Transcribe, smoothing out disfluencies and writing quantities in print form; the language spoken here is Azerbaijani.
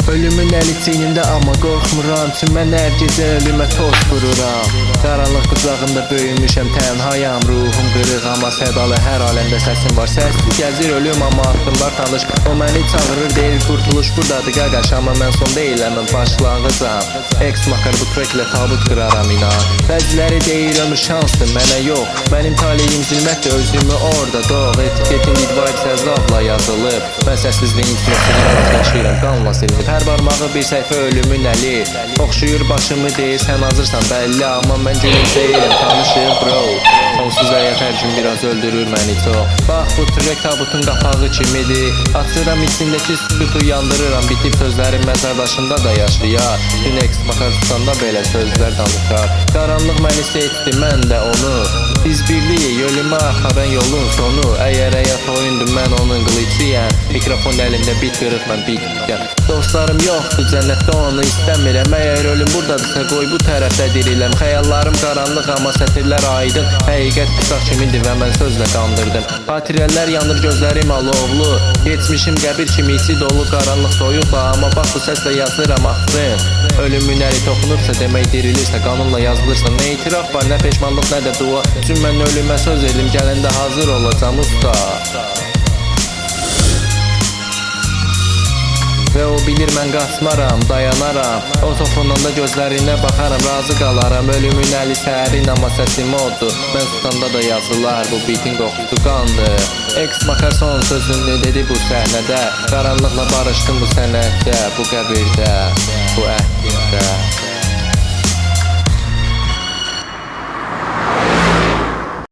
Ölümün əli çiynimdə amma qorxmuram, çünki mən hər gecə ölümə toz vururam. Qaranlıq qucağında böyümüşəm, tənhayam, ruhum qırıq amma sədalı, hər aləmdə səsim var. Səssiz gəzir ölüm amma addımlar tanış. O məni çağırır, deyir qurtuluş buradadır qaqaş, amma mən son deyiləm, mən başlanğıcam. X makar bu treklə tabut qıraram inan. Bəziləri deyir ömür şansdır, mənə yox. Mənim taleyim zilmətdir, özümü orada doğ. Etiketin idvarib səzabla yazılıb. Mən səssizliyin içində yaşayıram, qanla silinib. Hər barmağı bir səhifə ölümün əli. Oxşuyur başımı deyir, sən hazırsan bəlli. Amma mən gülümsəyirəm, tanışıq bro. Sonsuz həyat hər gün biraz öldürür məni çox. Bax bu trek tabutun qapağı kimidir. Açıram içindəki sükutu yandırıram. Bitib sözlərim məzardaşında da yaşayar. Dün X makar tutanda belə sözlər danışar. Qaranlıq məni seçdi, mən də onu. Biz birliyi, ölümə axaran yolun sonu. Əgər həyat oyundur, mən onun qılıcıyəm. Mikrofon əlimdə bit qırıq, mən bitmişəm. Dostlarım yoxdur cənnətdə, onu istəmirəm. Əgər ölüm buradadırsa qoy bu tərəfdə diriləm. Xəyallarım qaranlıq amma sətirlər aydın. Həqiqət bıçaq kimidir və mən sözlə qandırdım. Xatirələr yanır, gözlərim alovlu. Geçmişim qəbir kimi içi dolu, qaranlıq soyuqla. Amma bax bu səslə yazıram axsın. Ölümün əli toxunubsa demək dirilirsə, qanunla yazılırsa. Nə itiraf var, nə peşmanlıq, nə də dua. Çünki mən ölümə söz verdim, gələndə hazır olacam usta. Və o bilir mən qaçmaram, dayanaram. O toxunanda gözlərinə baxaram, razı qalaram. Ölümün əli sərin amma səsim odur. Mən tutanda da yazılar, bu bitin qoxusu qandır. X makar son sözünü dedi bu səhnədə. Qaranlıqla barışdım bu sənətdə, bu qəbirdə, bu əhddə.